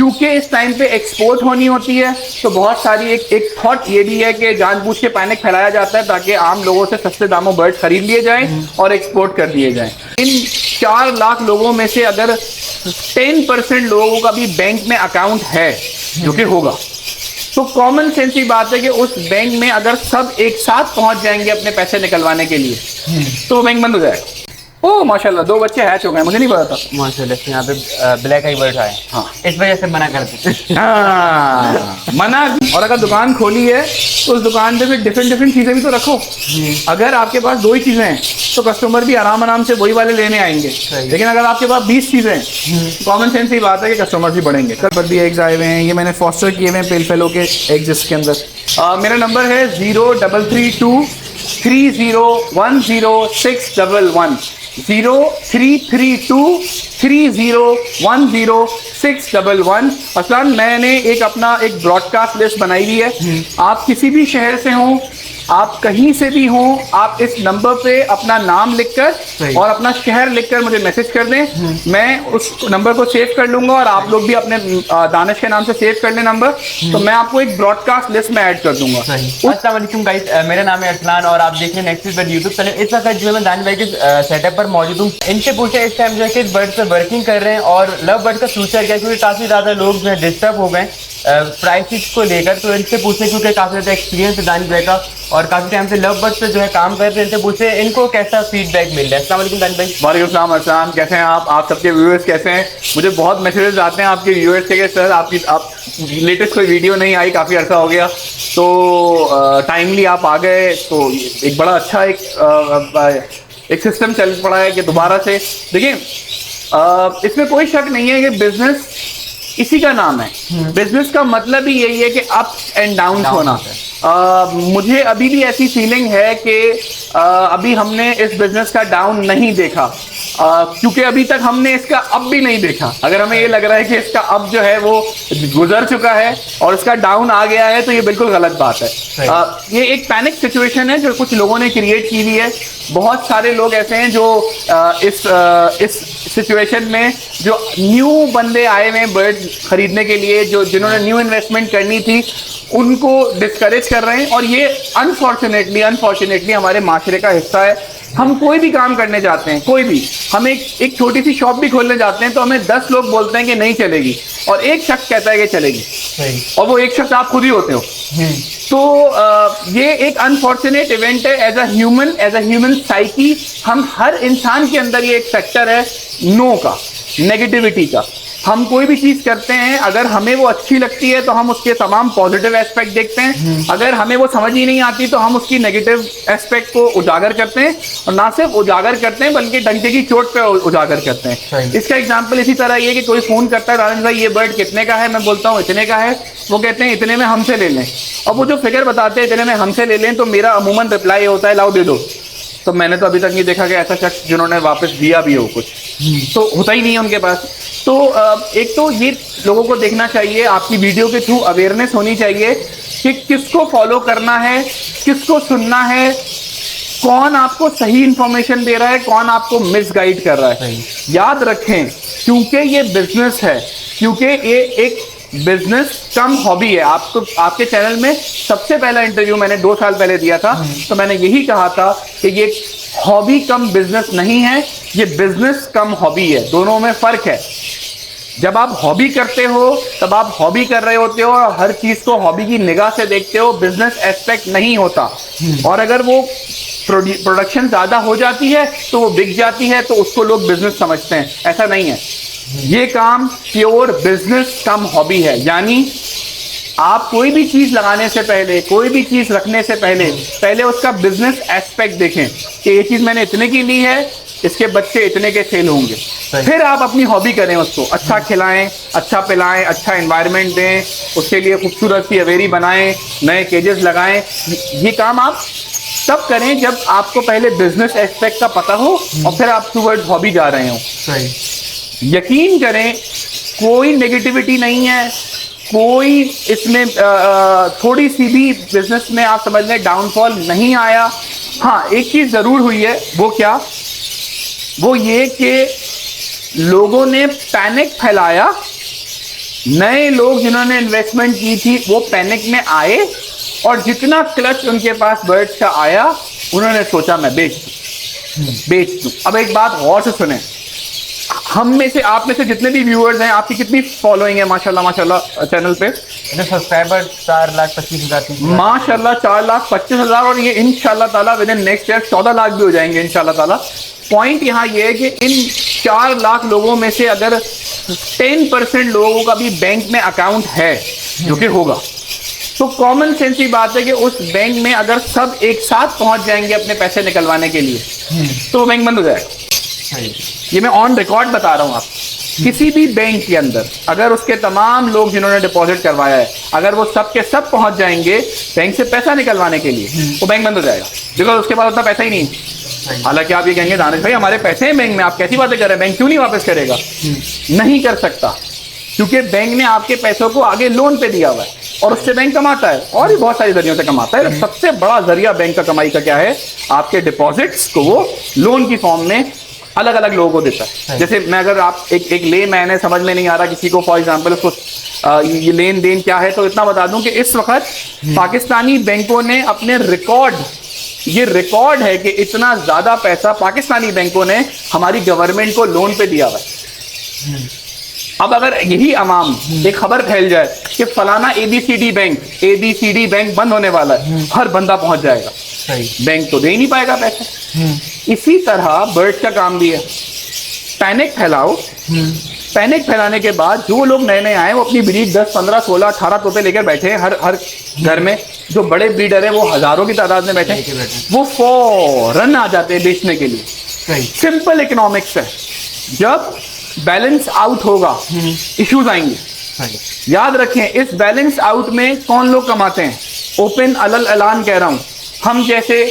क्योंकि इस टाइम पे एक्सपोर्ट होनी होती है, तो बहुत सारी एक थॉट ये भी है कि जानबूझ के पैनिक फैलाया जाता है ताकि आम लोगों से सस्ते दामों बर्ड खरीद लिए जाएं और एक्सपोर्ट कर दिए जाएं। इन 4 लाख लोगों में से अगर 10% लोगों का भी बैंक में अकाउंट है, जो कि होगा, तो कॉमन सेंस की बात है कि उस बैंक में अगर सब एक साथ पहुंच जाएंगे अपने पैसे निकलवाने के लिए, तो वो बैंक बंद हो जाएगा। ओह माशाल्लाह, 2 बच्चे हैच हो गए, मुझे नहीं पता था। माशाल्लाह, यहाँ पे ब्लैक आई बर्ड आए। हाँ, इस वजह से मना करते। हाँ, मना। और अगर दुकान खोली है तो उस दुकान पे फिर डिफरेंट चीजें भी तो रखो। अगर आपके पास 2 ही चीजें हैं तो कस्टमर भी आराम से वही वाले लेने आएंगे, लेकिन अगर आपके पास 20 चीजें हैं, कॉमन सेंस की बात है कि कस्टमर भी बढ़ेंगे। कल पर भी एग्स आए हुए हैं, ये मैंने फॉस्टर किए हुए हैं पेल फेलो के एग्स इसके अंदर। मेरा नंबर है 0332 3010 0332 3010 असलन मैंने अपना एक ब्रॉडकास्ट लिस्ट बनाई हुई है। आप किसी भी शहर से हों, आप कहीं से भी हों, आप इस नंबर पे अपना नाम लिखकर और अपना शहर लिखकर मुझे मैसेज कर दें। मैं उस नंबर को सेव कर लूंगा और आप लोग भी अपने दानिश के नाम से सेव कर लें नंबर, तो मैं आपको एक ब्रॉडकास्ट लिस्ट में ऐड कर दूंगा। अस्सलाम वालेकुम गाइस, मेरा नाम है अरसलान और आप देख रहे हैं नेक्स्ट बर्ड यूट्यूब चैनल। इस वक्त जो मैं दानिश भाई के सेटअप पर मौजूद हूँ। इनसे पूछे इस टाइम जो है कि बर्ड पे वर्किंग कर रहे हैं और लव बर्ड का फ्यूचर क्या है, क्योंकि काफ़ी ज़्यादा लोग जो है डिस्टर्ब हो गए प्राइसिस को लेकर। तो इनसे पूछे, क्योंकि काफ़ी ज़्यादा एक्सपीरियंस है दानिश भाई का और काफ़ी टाइम से लव बर्ड पे जो है काम कर रहे हैं। इनसे पूछे इनको कैसा फीडबैक मिल रहा है। अस्सलाम वालेकुम दानिश भाई। वालेकुम अस्सलाम अरसलान, कैसे हैं आप सबके व्यूअर्स कैसे हैं? मुझे बहुत मैसेजेस आते हैं आपके व्यूअर्स के सर आप लेटेस्ट कोई वीडियो नहीं आई, काफ़ी अर्सा हो गया, तो टाइमली आप आ गए, तो एक बड़ा अच्छा एक सिस्टम चल पड़ा है कि दोबारा से देखिए। इसमें कोई शक नहीं है कि बिजनेस इसी का नाम है। बिजनेस का मतलब ही यही है कि अप्स एंड डाउन होना। मुझे अभी भी ऐसी फीलिंग है कि अभी हमने इस बिजनेस का डाउन नहीं देखा, क्योंकि अभी तक हमने इसका अप भी नहीं देखा। अगर हमें ये लग रहा है कि इसका अप जो है वो गुजर चुका है और इसका डाउन आ गया है, तो ये बिल्कुल गलत बात है। ये एक पैनिक सिचुएशन है जो कुछ लोगों ने क्रिएट की हुई है। बहुत सारे लोग ऐसे हैं जो इस सिचुएशन में जो न्यू बंदे आए हुए हैं बर्ड खरीदने के लिए, जिन्होंने न्यू इन्वेस्टमेंट करनी थी, उनको डिस्करेज कर रहे हैं। और ये अनफॉर्चुनेटली हमारे माशरे का हिस्सा है। हम कोई भी काम करने जाते हैं, कोई भी, हम एक छोटी सी शॉप भी खोलने जाते हैं तो हमें 10 लोग बोलते हैं कि नहीं चलेगी और एक शख्स कहता है कि चलेगी, और वो एक शख्स आप खुद ही होते हो। तो ये एक अनफॉर्चुनेट इवेंट है। एज अ ह्यूमन साइकी, हम हर इंसान के अंदर ये एक फैक्टर है नो का, नेगेटिविटी का। हम कोई भी चीज करते हैं, अगर हमें वो अच्छी लगती है तो हम उसके तमाम पॉजिटिव एस्पेक्ट देखते हैं। अगर हमें वो समझ ही नहीं आती तो हम उसकी नेगेटिव एस्पेक्ट को उजागर करते हैं, और ना सिर्फ उजागर करते हैं बल्कि डंके की चोट पे उजागर करते हैं। इसका एग्जांपल इसी तरह ये कि कोई फोन करता है, दानिश भाई ये बर्ड कितने का है, मैं बोलता हूँ इतने का है, वो कहते हैं इतने में हमसे ले लें, और वो जो फिगर बताते हैं इतने में हमसे ले लें, तो मेरा अमूमन रिप्लाई होता है लाओ दे दो। तो मैंने तो अभी तक नहीं देखा कि ऐसा शख्स जिन्होंने वापस दिया भी हो कुछ, तो होता ही नहीं है उनके पास। तो एक तो ये लोगों को देखना चाहिए, आपकी वीडियो के थ्रू अवेयरनेस होनी चाहिए कि किसको फॉलो करना है, किसको सुनना है, कौन आपको सही इंफॉर्मेशन दे रहा है, कौन आपको मिसगाइड कर रहा है। याद रखें, क्योंकि ये बिजनेस है, क्योंकि ये एक बिजनेस कम हॉबी है। आपको आपके चैनल में सबसे पहला इंटरव्यू मैंने 2 साल पहले दिया था, तो मैंने यही कहा था कि ये हॉबी कम बिजनेस नहीं है, ये बिजनेस कम हॉबी है, दोनों में फर्क है। जब आप हॉबी करते हो तब आप हॉबी कर रहे होते हो और हर चीज को हॉबी की निगाह से देखते हो, बिजनेस एस्पेक्ट नहीं होता। और अगर वो प्रोडक्शन ज्यादा हो जाती है तो वो बिक जाती है, तो उसको लोग बिजनेस समझते हैं, ऐसा नहीं है। ये काम प्योर बिजनेस कम हॉबी है। यानी आप कोई भी चीज लगाने से पहले, कोई भी चीज रखने से पहले उसका बिजनेस एस्पेक्ट देखें कि ये चीज मैंने इतने की ली है, इसके बच्चे इतने के सेल होंगे। फिर आप अपनी हॉबी करें, उसको अच्छा खिलाएं, अच्छा पिलाएं, अच्छा एनवायरनमेंट दें, उसके लिए खूबसूरत सी अवेरी बनाएं, नए केजेस लगाएं। ये काम आप तब करें जब आपको पहले बिजनेस एस्पेक्ट का पता हो और फिर आप टुवर्ड्स हॉबी जा रहे हो। यकीन करें, कोई नेगेटिविटी नहीं है, कोई इसमें थोड़ी सी भी बिजनेस में आप समझ लें डाउनफॉल नहीं आया। हाँ, एक चीज जरूर हुई है, वो क्या? वो ये कि लोगों ने पैनिक फैलाया नए लोग जिन्होंने इन्वेस्टमेंट की थी वो पैनिक में आए और जितना क्लच उनके पास बर्ड्स का आया उन्होंने सोचा मैं बेच दूं। अब एक बात गौर से सुने, हम में से आप में से जितने भी व्यूअर्स हैं, आपकी कितनी फॉलोइंग है माशाल्लाह चैनल पे? सब्सक्राइबर 4,25,000 माशाल्लाह 4,25,000 और ये इंशाल्लाह ताला with in next year 14 lakh भी हो जाएंगे इंशाल्लाह ताला। पॉइंट यहाँ ये है कि इन 4 लाख लोगों में से अगर 10% लोगों का भी बैंक में अकाउंट है, जो कि होगा, तो कॉमन सेंस की बात है कि उस बैंक में अगर सब एक साथ पहुंच जाएंगे अपने पैसे निकलवाने के लिए तो वो बैंक बंद हो जाएगा। ये मैं ऑन रिकॉर्ड बता रहा हूं आप। किसी भी बैंक के अंदर अगर उसके तमाम लोग जिन्होंने डिपॉजिट करवाया है, अगर वो सब के सब पहुंच जाएंगे बैंक से पैसा निकलवाने के लिए, वो बैंक बंद हो जाएगा, बिकॉज उसके पास उतना पैसा ही नहीं है। हालांकि आप ये कहेंगे दानिश भाई हमारे पैसे हैं बैंक में, आप कैसी बातें कर रहे हैं, बैंक क्यों नहीं वापस करेगा? नहीं कर सकता, क्योंकि बैंक ने आपके पैसों को आगे लोन पे दिया हुआ है और उससे बैंक कमाता है और भी बहुत सारी जरियों से कमाता है। सबसे बड़ा जरिया बैंक का कमाई का क्या है? आपके डिपॉजिट्स को वो लोन की फॉर्म में अलग अलग लोगों को देता है। जैसे मैं अगर आप एक ले मैंने समझ में नहीं आ रहा किसी को, फॉर एग्जांपल उसको ये लेन देन क्या है, तो इतना बता दूं कि इस वक्त पाकिस्तानी बैंकों ने अपने रिकॉर्ड, ये रिकॉर्ड है कि इतना ज्यादा पैसा पाकिस्तानी बैंकों ने हमारी गवर्नमेंट को लोन पे दिया हुआ है। अब अगर यही अवाम एक खबर फैल जाए कि फलाना एबीसीडी बैंक बंद होने वाला है, हर बंदा पहुंच जाएगा, बैंक तो दे ही नहीं पाएगा पैसे। इसी तरह बर्ड्स का काम भी है, पैनिक फैलाओ, पैनिक फैलाने के बाद जो लोग नए नए आए वो अपनी ब्रीड 10, 15, 16, 18 तोते लेकर बैठे हैं हर घर में। जो बड़े ब्रीडर है वो हजारों की तादाद में बैठे, वो फौरन आ जाते हैं बेचने के लिए। सिंपल इकोनॉमिक्स है, जब बैलेंस आउट होगा इश्यूज आएंगे। याद रखें, इस बैलेंस आउट में कौन लोग कमाते हैं? ओपन अलल ऐलान कह रहा हूं, हम जैसे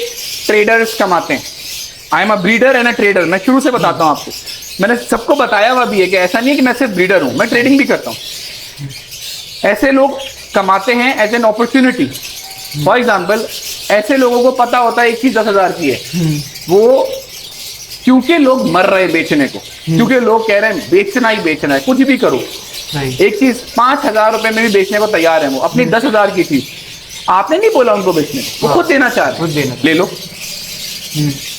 ट्रेडर्स कमाते हैं। I am a breeder and a trader, मैं शुरू से बताता हूं आपको, मैंने सबको बताया हुआ भी है कि ऐसा नहीं है कि मैं सिर्फ ब्रीडर हूं, मैं ट्रेडिंग भी करता हूं। ऐसे लोग कमाते हैं as an opportunity. For example, ऐसे लोगों को पता होता है एक चीज 10,000 की है, वो क्योंकि लोग मर रहे हैं बेचने को, क्योंकि लोग कह रहे हैं बेचना ही बेचना है, कुछ भी करो, एक चीज 5,000 रुपए में भी बेचने को तैयार है वो, अपनी 10,000 की चीज आपने नहीं बोला उनको बेचने को, वो खुद देना चाह रहे हैं, ले लो।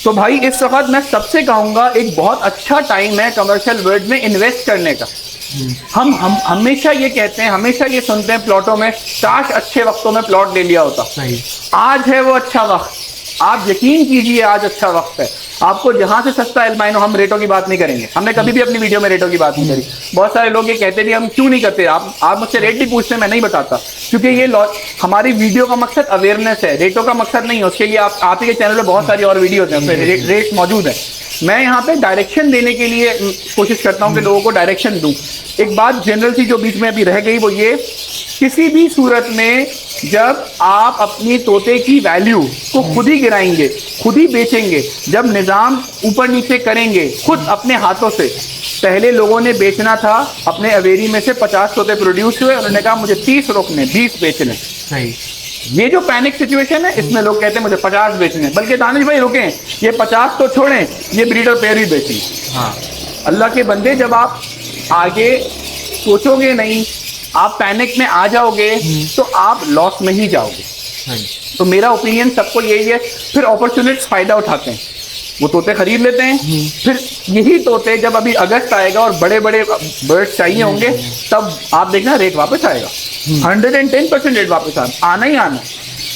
तो भाई इस वक्त मैं सबसे कहूंगा एक बहुत अच्छा टाइम है कमर्शियल वर्ल्ड में इन्वेस्ट करने का। हम हमेशा ये कहते हैं, हमेशा ये सुनते हैं प्लॉटों में, काश अच्छे वक्तों में प्लॉट ले लिया होता। आज है वो अच्छा वक्त, आप यकीन कीजिए आज अच्छा वक्त है। आपको जहां से सस्ता एल्माइनो, हम रेटों की बात नहीं करेंगे, हमने कभी भी अपनी वीडियो में रेटों की बात नहीं करी। बहुत सारे लोग ये कहते हैं हम क्यों नहीं करते, आप मुझसे रेट भी पूछते हैं, मैं नहीं बताता, क्योंकि ये हमारी वीडियो का मकसद अवेयरनेस है, रेटों का मकसद नहीं है। उसके लिए आप ही के चैनल पे बहुत सारी और वीडियोज हैं, रेट मौजूद है। मैं यहाँ पे डायरेक्शन देने के लिए कोशिश करता हूँ कि लोगों को डायरेक्शन दूं। एक बात जनरल सी जो बीच में अभी रह गई वो ये, किसी भी सूरत में जब आप अपनी तोते की वैल्यू को खुद ही गिराएंगे, खुद ही बेचेंगे, जब निज़ाम ऊपर नीचे करेंगे खुद अपने हाथों से। पहले लोगों ने बेचना था, अपने अवेरी में से 50 तोते प्रोड्यूस हुए, उन्होंने कहा मुझे 30 रोकने, 20 बेचने। ये जो पैनिक सिचुएशन है, इसमें लोग कहते हैं मुझे 50 बेचने, बल्कि दानिश भाई रुकें, ये 50 तो छोड़ें, ये ब्रीडर पेयर ही बेचें। हाँ, अल्लाह के बंदे, जब आप आगे सोचोगे नहीं, आप पैनिक में आ जाओगे तो आप लॉस में ही जाओगे। तो मेरा ओपिनियन सबको यही है। फिर अपॉर्चुनिटीज फायदा उठाते हैं, वो तोते खरीद लेते हैं, फिर यही तोते जब अभी अगस्त आएगा और बड़े बड़े बर्ड्स चाहिए होंगे, तब आप देखना रेट वापस आएगा, 110% रेट वापस आना ही आना।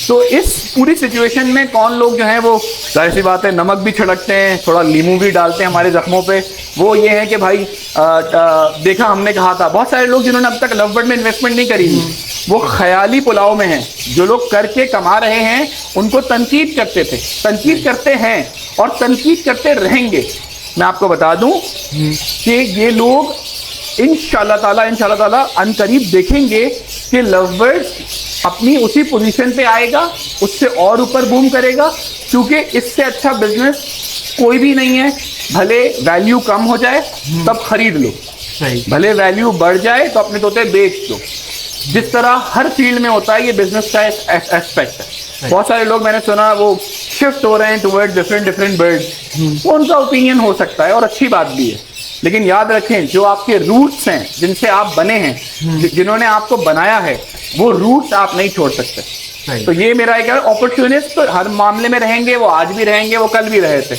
तो इस पूरी सिचुएशन में कौन लोग जो हैं वो, जाहिर सी बात है, नमक भी छिड़कते हैं, थोड़ा नींबू भी डालते हैं हमारे जख्मों पे। वो ये है कि भाई देखा हमने कहा था, बहुत सारे लोग जिन्होंने अब तक लवबर्ड में इन्वेस्टमेंट नहीं करी, वो ख्याली पुलाव में हैं। जो लोग करके कमा रहे हैं उनको तनकीद करते थे, तनकीद करते हैं और तनकीद करते रहेंगे। मैं आपको बता दूं कि ये लोग इंशाल्लाह ताला अनकरीब देखेंगे कि लवबर्ड अपनी उसी पोजीशन पे आएगा, उससे और ऊपर बूम करेगा, क्योंकि इससे अच्छा बिजनेस कोई भी नहीं है। भले वैल्यू कम हो जाए तब खरीद लो, भले वैल्यू बढ़ जाए तो अपने तोते बेच दो। जिस तरह हर फील्ड में होता है, ये बिजनेस का एस्पेक्ट है। बहुत सारे लोग मैंने सुना वो शिफ्ट हो रहे हैं टुवर्ड डिफरेंट बर्ड्स, वो उनका ओपिनियन हो सकता है और अच्छी बात भी है, लेकिन याद रखें जो आपके रूट्स हैं, जिनसे आप बने हैं, जिन्होंने आपको बनाया है वो रूट्स आप नहीं छोड़ सकते। तो ये मेरा एक अपॉर्चुनिस्ट तो हर मामले में रहेंगे, वो आज भी रहेंगे, वो कल भी रहे थे।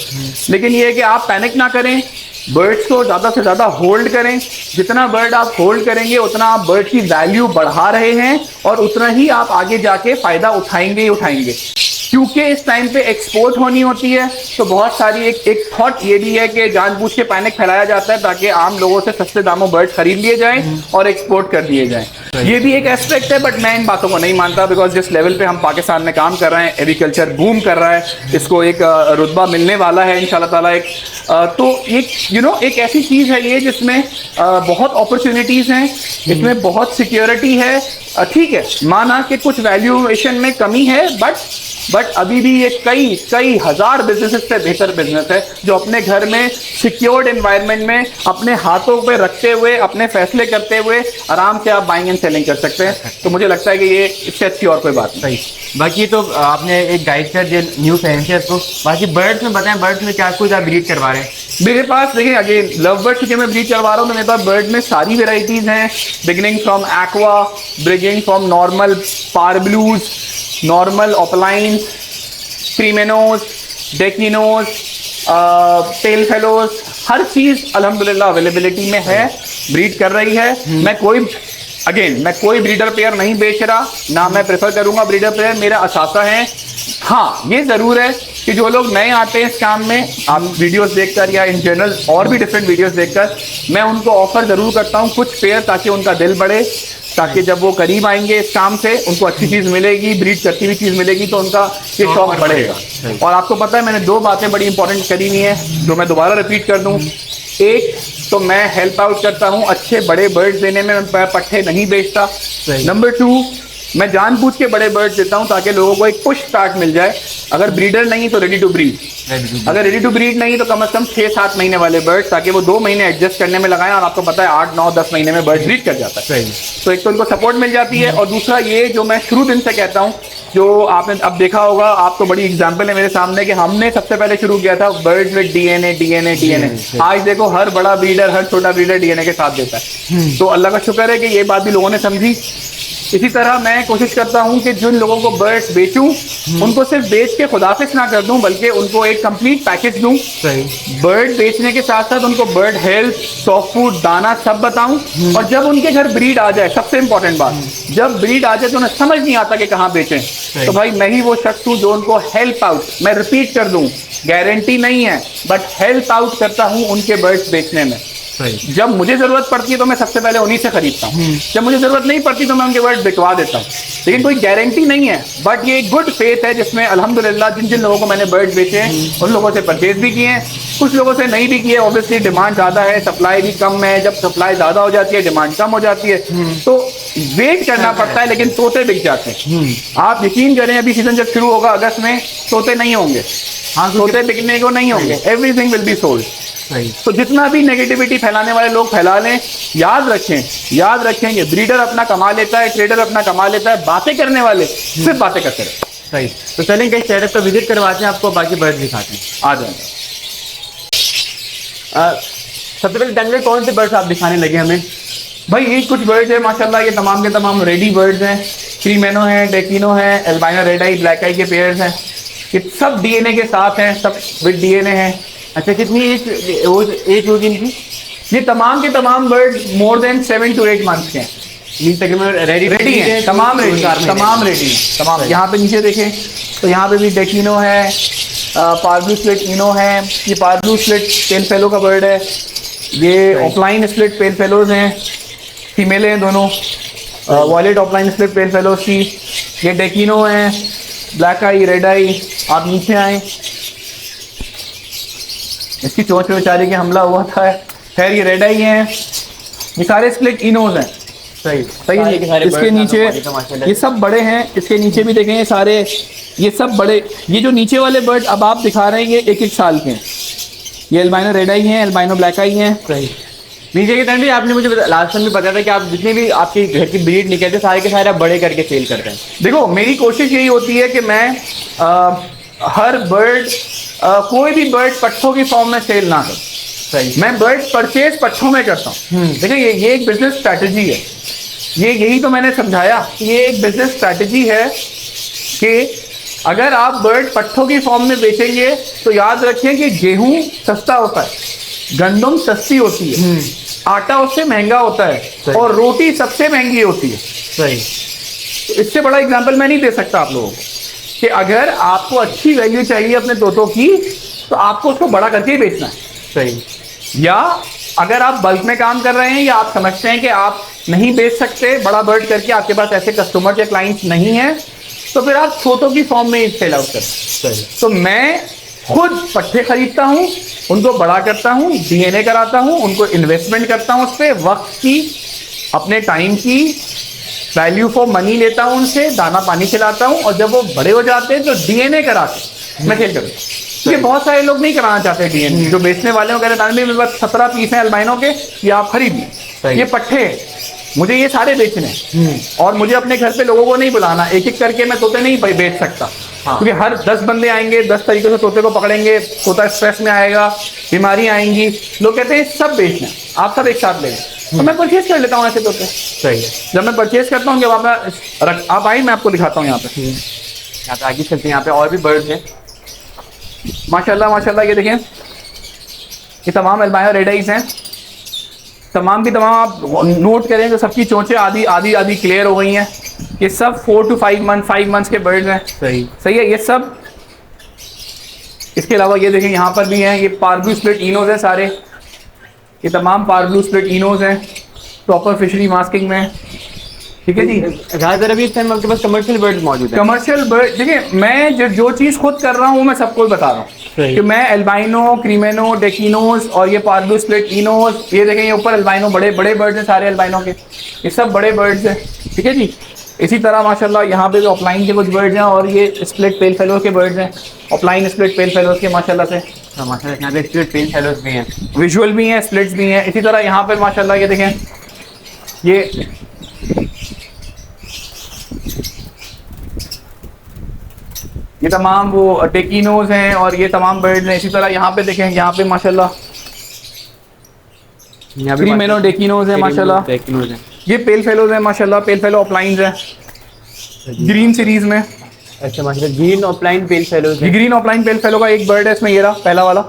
लेकिन ये है कि आप पैनिक ना करें, बर्ड्स को ज़्यादा से ज़्यादा होल्ड करें। जितना बर्ड आप होल्ड करेंगे उतना आप बर्ड की वैल्यू बढ़ा रहे हैं और उतना ही आप आगे जाके फ़ायदा उठाएंगे ही उठाएंगे। क्योंकि इस टाइम पे एक्सपोर्ट होनी होती है तो बहुत सारी एक थॉट ये भी है कि जानबूझ के पैनिक फैलाया जाता है ताकि आम लोगों से सस्ते दामों बर्ड खरीद लिए जाएं और एक्सपोर्ट कर दिए जाएं। ये भी एक एस्पेक्ट है, बट मैं इन बातों को नहीं मानता। बिकॉज जिस लेवल पे हम पाकिस्तान में काम कर रहे हैं, एग्रीकल्चर बूम कर रहा है, इसको एक रुतबा मिलने वाला है इंशाल्लाह ताला। तो एक एक ऐसी चीज़ है ये जिसमें बहुत अपॉर्चुनिटीज़ हैं, इसमें बहुत सिक्योरिटी है। ठीक है, माना कि कुछ वैल्यूएशन में कमी है, बट अभी भी ये कई हजार बिजनेसेस से बेहतर बिजनेस है जो अपने घर में सिक्योर्ड एनवायरनमेंट में अपने हाथों पे रखते हुए अपने फैसले करते हुए आराम से आप बाइंग एंड सेलिंग कर सकते हैं। तो मुझे लगता है कि ये इससे अच्छी और कोई बात नहीं। बाकी तो आपने एक गाइड कर दिया न्यू फैंसियर्स को। बाकी बर्ड्स में बताएं, बर्ड्स में क्या कुछ आप ब्रीड करवा रहे हैं? मेरे पास देखिए, अगेन लव बर्ड क्योंकि मैं ब्रीड करवा रहा हूँ तो मेरे पास बर्ड में सारी वेराइटीज़ हैं, beginning from aqua, beginning from normal parblues, normal opaline, creaminos, dekinos, pale fallows, हर चीज़ अल्हम्दुलिल्लाह अवेलेबिलिटी में है, ब्रीड कर रही है। मैं कोई ब्रीडर पेयर नहीं बेच रहा, ना मैं प्रेफर करूंगा ब्रीडर पेयर, मेरा असासा है। हाँ, ये ज़रूर है कि जो लोग नए आते हैं इस काम में, आप वीडियोस देखकर या इन जनरल और भी डिफरेंट वीडियोस देखकर, मैं उनको ऑफर ज़रूर करता हूँ कुछ पेयर, ताकि उनका दिल बढ़े, ताकि जब वो करीब आएंगे इस काम से उनको अच्छी चीज़ मिलेगी, ब्रीड करती हुई चीज़ मिलेगी, तो उनका ये शौक बढ़ेगा। और आपको पता है मैंने दो बातें बड़ी इंपॉर्टेंट करी हुई हैं जो मैं दोबारा रिपीट कर दूँ। एक तो मैं हेल्प आउट करता हूँ अच्छे बड़े बर्ड्स देने में, मैं पट्टे नहीं बेचता। नंबर 2, मैं जानबूझ के बड़े बर्ड्स देता हूँ ताकि लोगों को एक पुश स्टार्ट मिल जाए। अगर ब्रीडर नहीं तो रेडी टू ब्रीड, अगर रेडी टू ब्रीड नहीं तो कम से कम 6-7 महीने वाले बर्ड्स, ताकि वो 2 महीने एडजस्ट करने में लगाएं। और आपको पता है 8-9-10 महीने में बर्ड ब्रीड कर जाता है। तो एक तो उनको सपोर्ट मिल जाती है, और दूसरा ये जो मैं शुरू दिन से कहता हूँ, जो आपने अब देखा होगा, आप तो बड़ी एग्जाम्पल है मेरे सामने कि हमने सबसे पहले शुरू किया था बर्ड्स विद डीएनए। आज देखो हर बड़ा ब्रीडर, हर छोटा ब्रीडर डीएनए के साथ देता है। तो अल्लाह का शुक्र है कि ये बात भी लोगों ने समझी। इसी तरह मैं कोशिश करता हूं कि जिन लोगों को बर्ड्स बेचूं उनको सिर्फ बेच के खुदाफिज ना कर दूं, बल्कि उनको एक कंप्लीट पैकेज दूं। बर्ड बेचने के साथ साथ उनको बर्ड हेल्थ, सॉफ्ट फूड, दाना सब बताऊं। और जब उनके घर ब्रीड आ जाए, सबसे इंपॉर्टेंट बात, जब ब्रीड आ जाए तो उन्हें समझ नहीं आता कि कहाँ बेचें, तो भाई मैं ही वो शख्स हूँ जो उनको हेल्प आउट, मैं रिपीट कर दूं, गारंटी नहीं है बट हेल्प आउट करता हूँ उनके बर्ड्स बेचने में। जब मुझे जरूरत पड़ती है तो मैं सबसे पहले उन्हीं से खरीदता हूँ, जब मुझे जरूरत नहीं पड़ती तो मैं उनके वर्ड बिकवा देता हूँ। लेकिन कोई गारंटी नहीं है, बट ये एक गुड फेथ है जिसमें अल्हम्दुलिल्लाह जिन जिन लोगों को मैंने बर्ड्स बेचे हैं उन लोगों से परचेज भी किए हैं, कुछ लोगों से नहीं भी किए। ऑब्वियसली डिमांड ज़्यादा है, सप्लाई भी कम है। जब सप्लाई ज़्यादा हो जाती है, डिमांड कम हो जाती है, तो वेट करना पड़ता है। लेकिन तोते बिक जाते हैं। आप यकीन करें, अभी सीजन जब शुरू होगा अगस्त में, तोते नहीं होंगे। हाँ, तोते बिकने को नहीं होंगे, एवरीथिंग विल बी सोल्ड। तो जितना भी नेगेटिविटी फैलाने वाले लोग फैला लें, याद रखें ये ब्रीडर अपना कमा लेता है, ट्रेडर अपना कमा लेता है, बातें करने वाले सिर्फ बातें करते रहे। सही। तो चलें कहीं सेटअप का विजिट करवाते हैं, आपको बाकी बर्ड दिखाते हैं। आ जाएंगे। सबसे पहले डंगल कौन से बर्ड्स आप दिखाने लगे हमें? भाई ये कुछ बर्ड्स है माशाल्लाह, ये तमाम के तमाम रेडी बर्ड्स हैं। क्रीमेनो है, डेकिनो है, एल्बाइनो रेड आई, ब्लैक आई के पेयर्स हैं। ये सब डीएनए के साथ हैं, सब विद डीएनए हैं। अच्छा, कितनी एज होगी इनकी? ये तमाम के तमाम bird more than 7 to 8 months के हैं। तकरीबन रेडी हैं, तमाम रेडी हैं, तमाम। यहाँ पे नीचे देखें तो यहाँ पे भी डेकिनो है, पारब्लू स्प्लिट इनो है। ये पारब्लू स्प्लिट पेल फेलो का बर्ड है। ये ऑफलाइन स्प्लिट पेल फेलोज हैं, फीमेल हैं दोनों, वॉयलेट ऑफलाइन स्प्लिट पेल फेलोज की। ये डेकिनो है, ब्लैक आई, रेड आई। आप नीचे आए, इसकी चोंच में बेचारे के हमला हुआ था। खैर ये रेड आई हैं, ये सारे स्प्लिट इनोज हैं। सही है। इसके नीचे ये सब बड़े हैं, इसके नीचे भी देखें ये सारे, ये सब बड़े। ये जो नीचे वाले बर्ड अब आप दिखा रहे हैं ये 1-1 साल के हैं। ये एल्बाइनो रेड आई हैं, एल्बाइनो ब्लैक आई हैं। सही। नीचे के टाइम भी आपने मुझे लास्ट टाइम भी बताया था कि आप जितने भी आपके घर की ब्रीड निकलते सारे के सारे आप बड़े करके सेल करते हैं। देखो मेरी कोशिश यही होती है कि मैं हर बर्ड, कोई भी बर्ड पट्ठों की फॉर्म में सेल ना करूं। सही। मैं बर्ड परचेज पट्ठों में करता हूँ। देखिए ये एक बिजनेस स्ट्रैटेजी है। यही तो मैंने समझाया, ये एक बिजनेस स्ट्रैटेजी है कि अगर आप बर्ड पट्ठों की फॉर्म में बेचेंगे तो याद रखें कि गेहूं सस्ता होता है, गंदम सस्ती होती है, आटा उससे महंगा होता है और रोटी सबसे महंगी होती है। सही। तो इससे बड़ा एग्जाम्पल मैं नहीं दे सकता आप लोगों को कि अगर आपको अच्छी वैल्यू चाहिए अपने तोतों की तो आपको उसको बड़ा करके ही बेचना है। सही। या अगर आप बल्क में काम कर रहे हैं या आप समझते हैं कि आप नहीं बेच सकते बड़ा बर्ड करके, आपके पास ऐसे कस्टमर या क्लाइंट्स नहीं है, तो फिर आप तोतों की फॉर्म में ही सेल आउट करें। सही। तो मैं खुद पट्टे खरीदता हूँ, उनको बड़ा करता हूँ, डीएनए कराता हूँ, उनको इन्वेस्टमेंट करता हूँ, उस पर वक्त की, अपने टाइम की, वैल्यू फॉर मनी लेता हूँ उनसे, दाना पानी खिलाता हूँ, और जब वो बड़े हो जाते हैं तो डीएनए करा के मैं सेल करता हूँ। ये बहुत सारे लोग नहीं कराना चाहते डीएनए, जो बेचने वाले हो, कहते हैं मेरे पास 17 पीस हैं अल्बाइनो के, ये आप खरीदिए, ये पट्टे हैं, मुझे ये सारे बेचने हैं और मुझे अपने घर पे लोगों को नहीं बुलाना, एक एक करके मैं तोते नहीं बेच सकता। हाँ। क्योंकि हर 10 बंदे आएंगे, 10 तरीके से तोते को पकड़ेंगे, तोता स्ट्रेस में आएगा, बीमारी आएंगी, लोग कहते हैं सब बेचना, आप सब एक साथ ले, तो मैं परचेज कर लेता हूँ ऐसे तोते। सही है। जब मैं परचेज करता हूँ, जब आप आइए मैं आपको दिखाता हूँ यहाँ पे, यहाँ पे आगे चलते हैं, यहाँ पे और भी बर्ड्स हैं माशाल्लाह माशाल्लाह। ये देखें, ये तमाम अल्बाइनो रेड आइज हैं, तमाम की तमाम आप नोट करें तो सबकी चोंचें आधी आधी आधी क्लियर हो गई हैं। ये सब 4 to 5 मंथ्स के बर्ड्स हैं। सही है ये सब। इसके अलावा ये देखें यहाँ पर भी हैं, ये पारब्लू स्प्लिट इनोज हैं सारे, ये तमाम पारब्लू स्प्लिट इनोज हैं, प्रॉपर फिशरी मास्किंग में। ठीक है जी। ज़्यादातर अभी इस टाइम आपके पास कमर्शियल बर्ड्स मौजूद हैं। कमर्शियल बर्ड देखिए, मैं जो चीज़ खुद कर रहा हूँ मैं सबको बता रहा हूँ कि मैं एल्बाइनो, क्रीमेनो, डेकिनोज और ये पारब्लू स्प्लिट इनोज, ये देखें ये ऊपर एल्बाइनो, बड़े बड़े बर्ड्स हैं सारे एल्बाइनो के, ये सब बड़े बर्ड्स हैं। ठीक है जी। इसी तरह माशाल्लाह यहाँ पे भी ऑफलाइन के कुछ बर्ड्स हैं और ये स्प्लिट पेल फेलोज के बर्ड्स हैं, ऑफलाइन स्प्लिट पेल फेलोज के माशाल्लाह से। माशाल्लाह यहाँ पे स्प्लिट पेल फेलोज भी हैं, विजुअल भी हैं, स्प्लिट्स भी हैं। इसी तरह यहाँ पर माशाल्लाह ये देखें, ये तमाम वो टेकिनोज हैं और ये तमाम बर्ड्स हैं। इसी तरह यहाँ पे देखें, यहाँ पे माशाल्लाह क्रीमेनो डेकिनोज हैं माशाल्लाह, ये पेल फेलोज हैं माशाल्लाह, पेल फेलो ऑफलाइन हैं ग्रीन सीरीज में। अच्छा माशाल्लाह, ग्रीन ऑफलाइन पेल फेलोज। ये ग्रीन ऑफलाइन पेल फेलो का एक बर्ड है इसमें, ये रहा पहला वाला,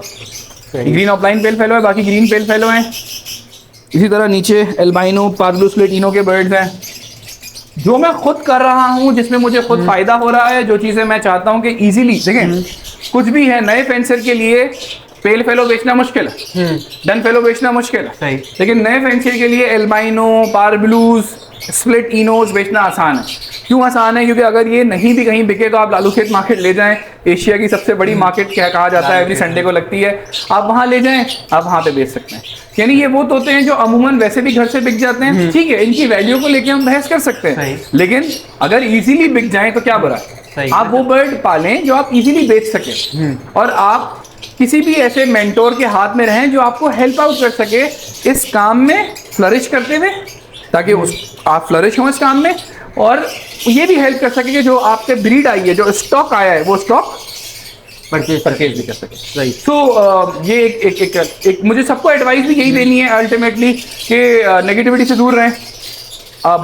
ग्रीन ऑफलाइन पेल फेलो है, बाकी ग्रीन पेल फेलो हैं। इसी तरह नीचे एल्बाइनो, पारब्लू स्प्लिटिनो के बर्ड्स हैं। जो मैं खुद कर रहा हूँ, जिसमें मुझे खुद फायदा हो रहा है, जो चीज़ें मैं चाहता हूँ कि इजीली देखें, कुछ भी है नए फेंसर के लिए पेल फेलो बेचना मुश्किल है, डन फेलो बेचना मुश्किल है, लेकिन नए फेंसर के लिए एल्बाइनो, पारब्लूज, स्प्लिट इनोज बेचना आसान है। क्यों आसान है? क्योंकि अगर ये नहीं भी कहीं बिके तो आप लालू खेत मार्केट ले जाएं, एशिया की सबसे बड़ी मार्केट क्या कहा जाता है, एवरी संडे को लगती है, आप वहाँ ले जाएं, आप वहाँ पे बेच सकते हैं। यानी ये वो तोते हैं जो अमूमन वैसे भी घर से बिक जाते हैं, ठीक है, इनकी वैल्यू को लेके हम बहस कर सकते हैं, लेकिन अगर इजीली बिक जाए तो क्या बुरा है। आप वो बर्ड पालें जो आप इजीली बेच सके और आप किसी भी ऐसे मेंटोर के हाथ में रहें जो आपको हेल्प आउट कर सके इस काम में फ्लरिश करते हुए, ताकि आप फ्लरिश हों इस काम में, और ये भी हेल्प कर सके कि जो आपके ब्रीड आई है, जो स्टॉक आया है, वो स्टॉक परचेज भी कर सके। राइट। तो ये एक मुझे सबको एडवाइस भी यही देनी है अल्टीमेटली कि नेगेटिविटी से दूर रहें।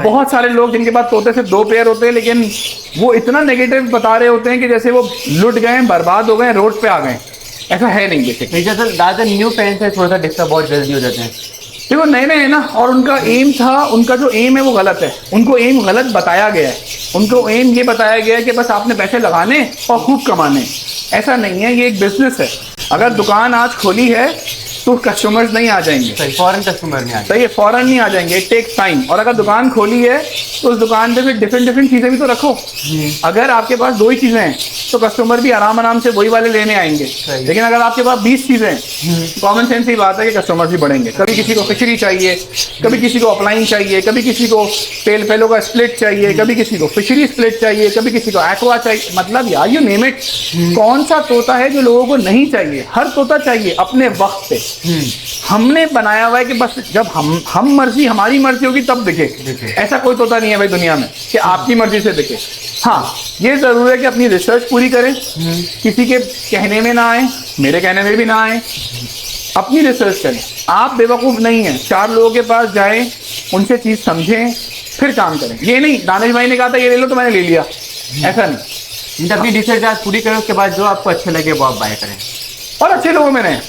बहुत सारे लोग जिनके पास तोते से 2 पेयर होते हैं, लेकिन वो इतना नेगेटिव बता रहे होते हैं कि जैसे वो लुट गए, बर्बाद हो गए, रोड पे आ गए। ऐसा है नहीं बेसिकली। ज़्यादा न्यू फैंस है, थोड़ा सा डिस्टर्ब बहुत जल्दी हो जाते हैं। देखो नए नए है ना, और उनका एम था, उनका जो एम है वो गलत है, उनको एम गलत बताया गया है। उनको एम ये बताया गया है कि बस आपने पैसे लगाने और खूब कमाने। ऐसा नहीं है, ये एक बिजनेस है। अगर दुकान आज खोली है तो कस्टमर्स नहीं आ जाएंगे, फॉरेन कस्टमर नहीं आ सही है, फॉरेन नहीं आ जाएंगे, इट टेक्स टाइम। और अगर दुकान खोली है तो उस दुकान पे फिर डिफरेंट चीज़ें भी तो रखो। अगर आपके पास 2 ही चीज़ें हैं तो कस्टमर भी आराम से वही वाले लेने आएंगे, लेकिन अगर आपके पास 20 चीज़ें हैं, कॉमन सेंस ही बात है कि कस्टमर्स भी बढ़ेंगे। कभी किसी को फिशरी चाहिए, कभी किसी को ऑफलाइन चाहिए, कभी किसी को पेल फेलो का स्प्लिट चाहिए, कभी किसी को फिशरी स्प्लिट चाहिए, कभी किसी को एक्वा चाहिए, मतलब यार यू नेम इट। कौन सा तोता है जो लोगों को नहीं चाहिए? हर तोता चाहिए अपने वक्त पे। हमने बनाया हुआ है कि बस जब हम मर्जी, हमारी मर्जी होगी तब दिखे। ऐसा कोई तोता नहीं है भाई दुनिया में कि आपकी मर्जी से दिखे। हाँ, ये जरूर है कि अपनी रिसर्च पूरी करें, किसी के कहने में ना आए, मेरे कहने में भी ना आए, अपनी रिसर्च करें। आप बेवकूफ़ नहीं हैं, 4 लोगों के पास जाएं, उनसे चीज़ समझें, फिर काम करें। ये नहीं दानिश भाई ने कहा था ये ले लो तो मैंने ले लिया, ऐसा नहीं। अपनी रिसर्च आज पूरी करें, उसके बाद जो आपको अच्छे लगे वो आप बाय करें और अच्छे लोगों में रहें।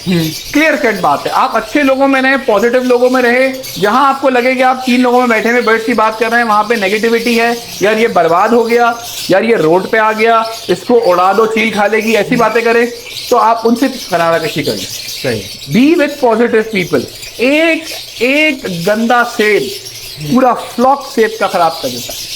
क्लियर कट बात है, आप अच्छे लोगों में रहें, पॉजिटिव लोगों में रहे। जहां आपको लगे कि आप 3 लोगों में बैठे हुए बर्ड्स की बात कर रहे हैं, वहां पे नेगेटिविटी है, यार ये बर्बाद हो गया, यार ये रोड पे आ गया, इसको उड़ा दो चील खा लेगी, ऐसी बातें करें, तो आप उनसे किनारा कशी करिए। सही। B with positive people. एक गंदा सेब पूरा फ्लॉक सेब का खराब कर देता है।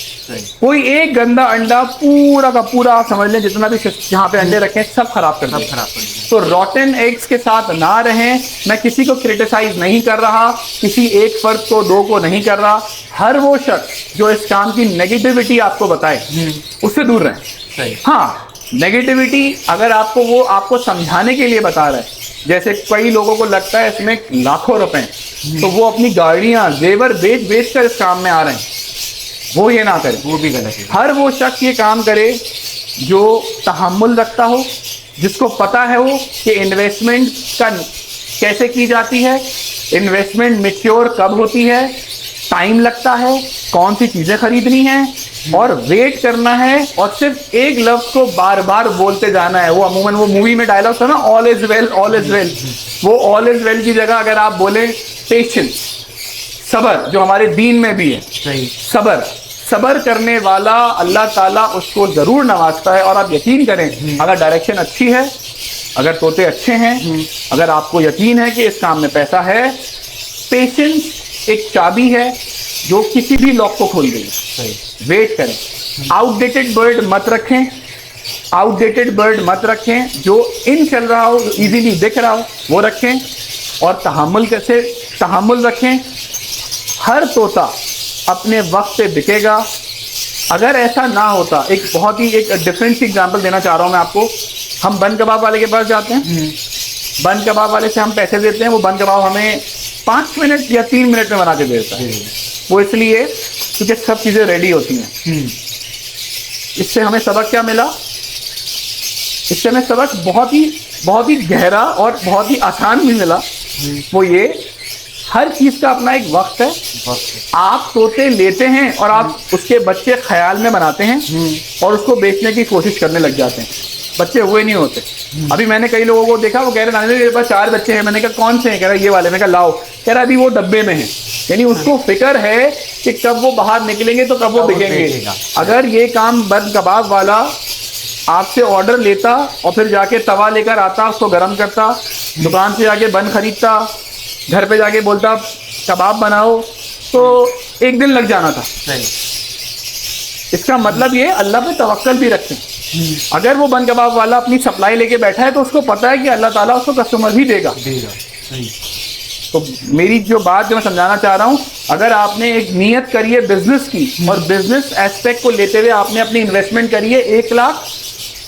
कोई एक गंदा अंडा पूरा का पूरा, आप समझ लें जितना भी जहाँ पे अंडे रखे हैं सब खराब कर देता है। तो रॉटन एग्स के साथ ना रहें। मैं किसी को क्रिटिसाइज नहीं कर रहा, किसी एक फर्द को, 2 को नहीं कर रहा। हर वो शख्स जो इस काम की नेगेटिविटी आपको बताए उससे दूर रहें। हाँ, नेगेटिविटी अगर आपको समझाने के लिए बता रहा है, जैसे कई लोगों को लगता है इसमें लाखों रुपए, तो वो अपनी गाड़ियां जेवर बेच कर इस काम में आ रहे हैं, वो ये ना करे, वो भी गलत है। हर वो शख्स ये काम करे जो तहम्मुल रखता हो, जिसको पता है वो कि इन्वेस्टमेंट का कैसे की जाती है, इन्वेस्टमेंट मैच्योर कब होती है, टाइम लगता है, कौन सी चीजें खरीदनी है और वेट करना है, और सिर्फ एक लफ्ज को बार बार बोलते जाना है। वो अमूमन वो मूवी में डायलॉग था ना, all is well, all is well. वो ऑल इज वेल की जगह अगर आप बोले पेशेंस, सबर, जो हमारे दीन में भी है, सबर करने वाला अल्लाह ताला उसको जरूर नवाजता है। और आप यकीन करें, अगर डायरेक्शन अच्छी है, अगर तोते अच्छे हैं, अगर आपको यकीन है कि इस काम में पैसा है, पेशेंस एक चाबी है जो किसी भी लॉक को खोल देगी। वेट करें। आउटडेटेड बर्ड मत रखें, जो इन चल रहा हो, इजीली दिख रहा हो वो रखें, और तहम्मुल रखें। हर तोता अपने वक्त पे बिकेगा। अगर ऐसा ना होता, एक बहुत ही एक डिफरेंट एग्जांपल देना चाह रहा हूं मैं आपको। हम बन कबाब वाले के पास जाते हैं, बन कबाब वाले से हम पैसे देते हैं, वो बन कबाब हमें 5 मिनट या 3 मिनट में बना के देता है। वो इसलिए क्योंकि सब चीजें रेडी होती हैं। इससे हमें सबक क्या मिला? इससे हमें सबक बहुत ही गहरा और बहुत ही आसान भी मिला। वो ये, हर चीज का अपना एक वक्त है। आप तोते लेते हैं और आप उसके बच्चे ख्याल में बनाते हैं और उसको बेचने की कोशिश करने लग जाते हैं, बच्चे हुए नहीं होते। अभी मैंने कई लोगों को देखा, वो कह रहे नानी मेरे पास 4 बच्चे हैं। मैंने कहा कौन से हैं? कह रहा ये वाले। मैं कहा लाओ। कह रहा अभी वो डब्बे में है। यानी उसको फिक्र है कि कब वो बाहर निकलेंगे तो कब वो बिकेंगे। अगर ये काम बन कबाब वाला आपसे ऑर्डर लेता और फिर जाके तवा लेकर आता, उसको गर्म करता, दुकान से जाके बन खरीदता, घर पे जाके बोलता कबाब बनाओ, तो 1 दिन लग जाना था। इसका मतलब ये अल्लाह पे तवक्कल भी रखें। अगर वो बन कबाब वाला अपनी सप्लाई लेके बैठा है तो उसको पता है कि अल्लाह ताला उसको कस्टमर भी देगा। तो मेरी जो बात जो मैं समझाना चाह रहा हूँ, अगर आपने एक नियत करी है बिजनेस की और बिजनेस एस्पेक्ट को लेते हुए आपने अपनी इन्वेस्टमेंट करी है 1 लाख,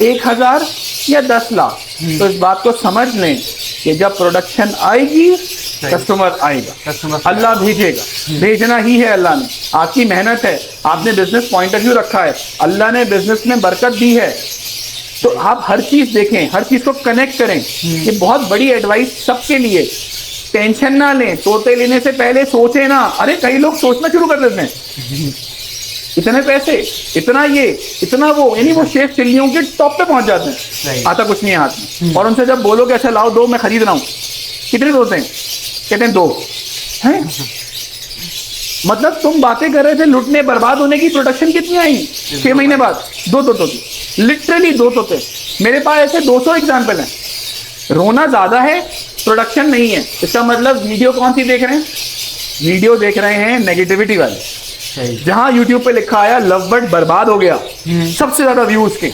1000 या 10 लाख, तो इस बात को समझ लें कि जब प्रोडक्शन आएगी कस्टमर आएगा, अल्लाह भेजेगा। भेजना ही है अल्लाह ने। आपकी मेहनत है, आपने बिजनेस पॉइंट ऑफ व्यू रखा है, अल्लाह ने बिजनेस में बरकत दी है, तो आप हर चीज देखें, हर चीज को कनेक्ट करें। ये बहुत बड़ी एडवाइस सबके लिए। टेंशन ना लें, तोते लेने से पहले सोचें ना। अरे कई लोग सोचना शुरू कर देते हैं, इतने पैसे, इतना ये, इतना वो, यानी वो शेफ चिल्लियों के टॉप पे पहुंच जाते हैं, आता कुछ नहीं है हाथ में। और उनसे जब बोलो कि अच्छा लाओ 2 मैं खरीद रहा हूँ, कितने तोते हैं? कहते हैं 2 हैं। मतलब तुम बातें कर रहे थे लुटने बर्बाद होने की, प्रोडक्शन कितनी आई 6 महीने बाद? 2 तोते, लिटरली 2 तोते। मेरे पास ऐसे 200 एग्जाम्पल हैं। रोना ज्यादा है, प्रोडक्शन नहीं है। इसका मतलब वीडियो कौन सी देख रहे हैं? वीडियो देख रहे हैं नेगेटिविटी वाली, जहां यूट्यूब पे लिखा आया लव बर्ड बर्बाद हो गया, सबसे ज्यादा व्यूज के।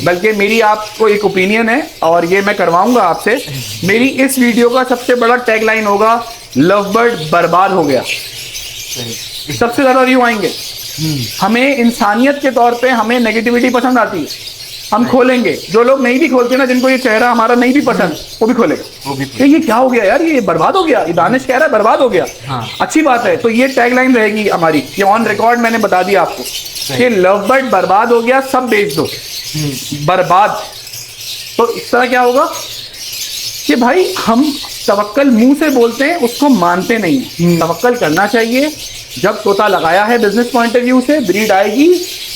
बल्कि मेरी आपको एक ओपिनियन है और ये मैं करवाऊंगा आपसे, मेरी इस वीडियो का सबसे बड़ा टैगलाइन होगा लव बर्ड बर्बाद हो गया। सबसे ज्यादा व्यू आएंगे। हमें इंसानियत के तौर पे हमें नेगेटिविटी पसंद आती है, हम खोलेंगे। जो लोग नहीं भी खोलते ना, जिनको ये चेहरा हमारा नहीं भी पसंद, वो भी खोलेगा। ये क्या हो गया यार, ये बर्बाद हो गया, ये दानिश कह रहा है बर्बाद हो गया। अच्छी बात है। तो ये टैगलाइन रहेगी हमारी, ये ऑन रिकॉर्ड मैंने बता दिया आपको कि लव बर्ड बर्बाद हो गया, सब बेच दो, बर्बाद। तो इस तरह क्या होगा कि भाई हम तवक्कल मुंह से बोलते हैं, उसको मानते नहीं। तवक्कल करना चाहिए, जब तोता लगाया है बिजनेस पॉइंट ऑफ व्यू से, ब्रीड आएगी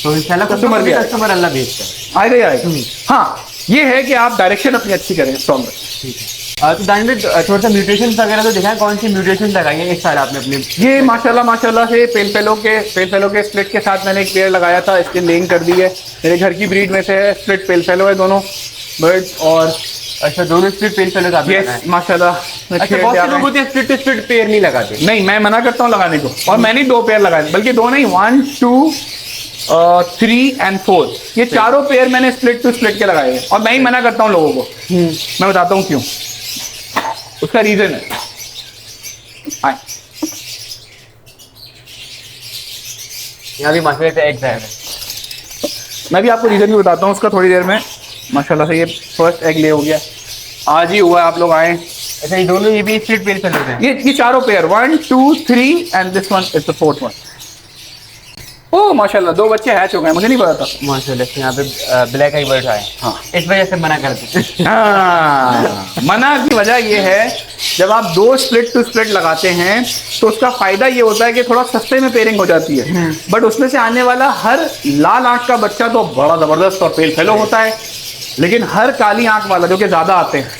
तो इंशाल्लाह कस्टमर भी आएगा। कस्टमर अल्लाह भेजता है। आएगा ही आएगा। हाँ, ये है कि आप डायरेक्शन अपनी अच्छी करें, स्ट्रॉन्ग रखें। ठीक है। तो दानिश भाई थोड़ा सा म्यूटेशन वगैरह तो दिखाएं, कौन सी म्यूटेशन लगाई है इस साल आपने अपने? ये माशाल्लाह से पेल फेलो के स्प्लिट के साथ मैंने एक पेयर लगाया था, इसकी लेइंग कर दी है। मेरे घर की ब्रीड में से है, स्प्लिट पेल फेलो है दोनों बर्ड्स। और अच्छा, दोनों स्प्लिट पेयर पहले आप यस माशाल्लाह। अच्छा, बहुत से लोग होते हैं स्प्लिट टू स्प्लिट पेयर नहीं लगाते। नहीं, मैं मना करता हूँ लगाने को, और मैंने 2 पेयर लगाए, बल्कि 2 नहीं, 1 2 3 and 4, ये चारों पेयर मैंने स्प्लिट टू स्प्लिट के लगाए हैं। और मैं ही मना करता हूँ लोगों को, मैं बताता हूँ क्यों, उसका रीजन है। आए, यहाँ भी माशाल्लाह से एग्स आए हैं। मैं भी आपको रीजन भी बताता हूँ उसका थोड़ी देर में। माशाल्लाह से ये फर्स्ट एग ले हो गया, आज ही हुआ है, आप लोग आए। अच्छा, ये दोनों ये भी स्प्लिट पेयर चल रहे हैं? ये चारों pair 1 2 3 and this one is the 4th one. ओह माशाल्लाह, 2 बच्चे हैच हो गए, मुझे नहीं पता था। माशाल्लाह से यहाँ पे ब्लैक आई बर्ड आए। हाँ, इस वजह से मना करते हैं। हाँ, मना की वजह ये है, जब आप 2 स्प्लिट टू स्प्लिट लगाते हैं तो उसका फायदा ये होता है कि थोड़ा सस्ते में पेयरिंग हो जाती है। बट उसमें से आने वाला हर लाल आंख का बच्चा तो बड़ा जबरदस्त और पेल फेलो होता है, लेकिन हर काली आंख वाला जो कि ज्यादा आते हैं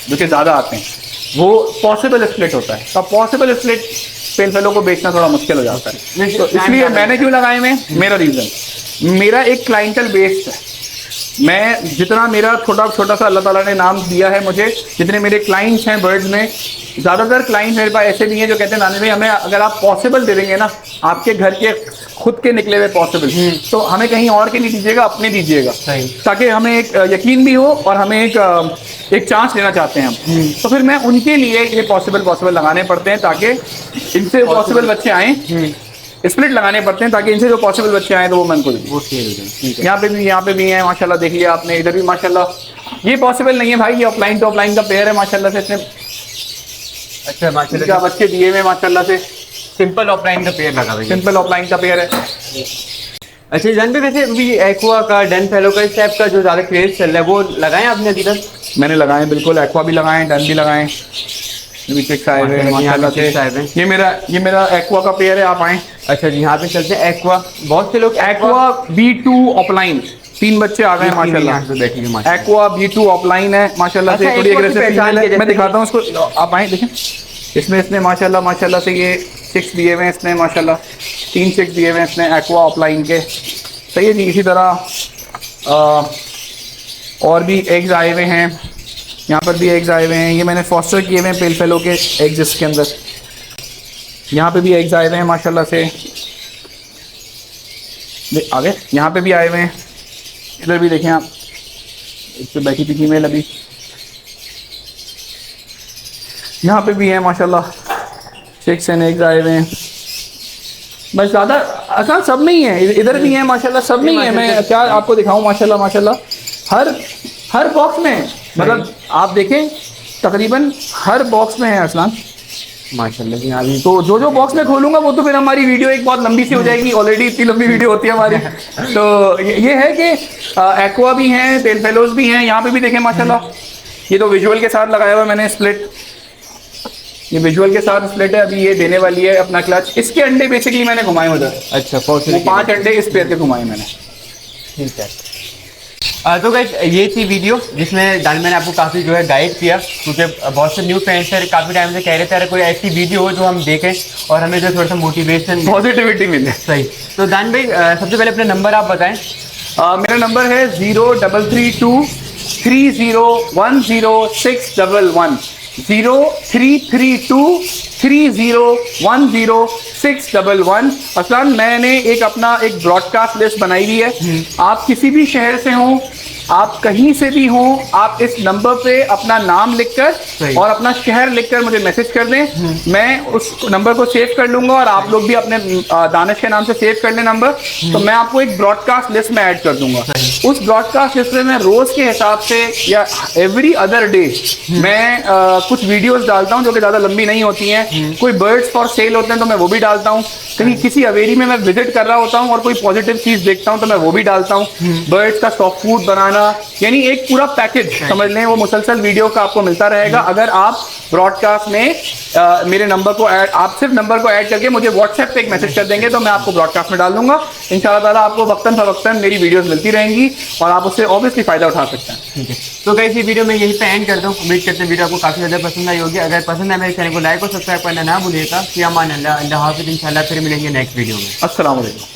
वो पॉसिबल स्प्लिट होता है। तो पॉसिबल स्प्लिट पेल फेलो को बेचना थोड़ा मुश्किल हो जाता है। तो इसलिए मैंने क्यों लगाए में, मेरा रीजन, मेरा एक क्लाइंटल बेस्ड है। मैं जितना मेरा छोटा सा अल्लाह ताला ने नाम दिया है मुझे, जितने मेरे क्लाइंट्स हैं बर्ड्स में, ज़्यादातर क्लाइंट मेरे पास ऐसे भी हैं जो कहते हैं नानी भाई हमें अगर आप पॉसिबल दे देंगे ना, आपके घर के खुद के निकले हुए पॉसिबल, तो हमें कहीं और के नहीं दीजिएगा, अपने दीजिएगा, ताकि हमें एक यकीन भी हो और हमें एक चांस लेना चाहते हैं हम। तो फिर मैं उनके लिए ये पॉसिबल लगाने पड़ते हैं, ताकि इनसे पॉसिबल बच्चे आएँ, स्प्लिट लगाने पड़ते हैं ताकि इनसे जो पॉसिबल बच्चे आए तो वो मैं उनको दूँ। यहाँ पे भी हैं माशाल्लाह, देख लिया आपने, इधर भी माशाल्लाह। ये पॉसिबल नहीं है भाई, ये ऑफलाइन टू ऑफलाइन का पेयर है माशाल्लाह से। इसने अच्छा माशाल्लाह क्या बच्चे दिए हुए माशाल्लाह से, सिंपल ऑफलाइन का पेयर लगा भाई, सिंपल ऑफलाइन का पेयर है। अच्छा जान पे वैसे अभी एक्वा का, डन फेलो का, इस टाइप का जो ज़्यादा क्रेज चल रहा है वो लगाएं आपने अभी तक? मैंने लगाए बिल्कुल, एक्वा भी लगाए, डन भी लगाए, माशाल्लाह से। ये मेरा एक्वा का पेयर है, आप आए। अच्छा जी, यहाँ पे चलते हैं एक्वा। बहुत से लोग एक्वा B2 ऑफलाइन, 3 बच्चे आ गए माशाल्लाह। एक्वा B2 ऑफलाइन है माशाल्लाह से, थोड़ी एग्रेसिव फीमेल है। मैं दिखाता हूँ उसको, आप आए देखें। इसने माशाल्लाह से ये 6 दिए हुए हैं इसने, माशाल्लाह 3 6 दिए हुए हैं इसने एक्वा ऑफलाइन के। सही है जी। इसी तरह और भी एग्स आए हुए हैं, यहाँ पर भी एग्स आए हुए हैं। ये मैंने फॉस्टर किए हुए हैं पेल फेलो के एग्स इसके अंदर। यहाँ पे भी एग्स आए हुए हैं माशाल्लाह से, आगे यहाँ पे भी आए हुए हैं। इधर भी देखें आप, इस पे बैठी थी फीमेल अभी, यहाँ पे भी है माशाल्लाह 6 एग्स आए हुए हैं। बस ज़्यादा अच्छा सब में ही है, इधर भी है माशाल्लाह, सब में ही है। मैं क्या आपको दिखाऊं, माशाल्लाह हर बॉक्स में है। मतलब आप देखें तकरीबन हर बॉक्स में है अरसलान माशाल्लाह जी। हाँ, तो जो बॉक्स में खोलूंगा वो तो फिर हमारी वीडियो एक बहुत लंबी सी हो जाएगी, ऑलरेडी इतनी लंबी वीडियो होती है हमारी। तो ये है कि एक्वा भी हैं, पेल फेलोज भी हैं। यहाँ पे भी देखें माशाल्लाह, ये तो विजुअल के साथ लगाया हुआ मैंने स्प्लिट, ये विजुअल के साथ स्प्लिट है। अभी ये देने वाली है अपना क्लच। इसके अंडे बेसिकली मैंने घुमाए उधर। अच्छा, 5 अंडे इस पेयर के घुमाए मैंने। ठीक है। तो गाइस ये थी वीडियो जिसमें मैंने आपको काफ़ी जो है गाइड किया, क्योंकि बहुत से न्यू फ्रेंड्स थे, काफ़ी टाइम से कह रहे थे अरे कोई ऐसी वीडियो हो जो हम देखें और हमें जो थोड़ा सा मोटिवेशन, पॉजिटिविटी मिले। सही। तो दान भाई सबसे पहले अपना नंबर आप बताएं। मेरा नंबर है 0332 3010 0332 3010 असलान मैंने अपना एक ब्रॉडकास्ट लिस्ट बनाई हुई है। आप किसी भी शहर से हों, आप कहीं से भी हों, आप इस नंबर पे अपना नाम लिखकर और अपना शहर लिखकर मुझे मैसेज कर दें। मैं उस नंबर को सेव कर लूंगा और आप लोग भी अपने दानिश के नाम से सेव कर लें नंबर, तो मैं आपको एक ब्रॉडकास्ट लिस्ट में ऐड कर दूंगा। उस ब्रॉडकास्ट हिस्ट्री में रोज के हिसाब से या एवरी अदर डे मैं कुछ वीडियोस डालता हूं जो कि ज्यादा लंबी नहीं होती हैं। कोई बर्ड्स फॉर सेल होते हैं तो मैं वो भी डालता हूं। कहीं किसी हवेली में मैं विजिट कर रहा होता हूं और कोई पॉजिटिव चीज देखता हूं तो मैं वो भी डालता हूं। बर्ड्स का सॉफ्ट फूड बनाना, यानी एक पूरा पैकेज समझ लें, वो मुसलसल वीडियो का आपको मिलता रहेगा। अगर आप ब्रॉडकास्ट में मेरे नंबर को ऐड, आप सिर्फ नंबर को ऐड करके मुझे व्हाट्सएप पे एक मैसेज कर देंगे तो मैं आपको ब्रॉडकास्ट में डाल दूंगा। इंशाल्लाह ताला आपको वक्तन फवक्तन मेरी वीडियोस मिलती रहेंगी और आप उससे ऑब्वियसली फायदा उठा सकते हैं। ठीक है, तो गाइस ये वीडियो मैं यहीं पे एंड करता हूँ। उम्मीद करते हैं वीडियो आपको काफी ज्यादा पसंद आई होगी। अगर पसंद है मेरे चैनल को लाइक और सब्सक्राइब करना ना भूलिएगा। फिर अमान अल्लाह, अल्लाह हाफिज़। इंशाल्लाह फिर मिलेंगे नेक्स्ट वीडियो में। अस्सलाम वालेकुम।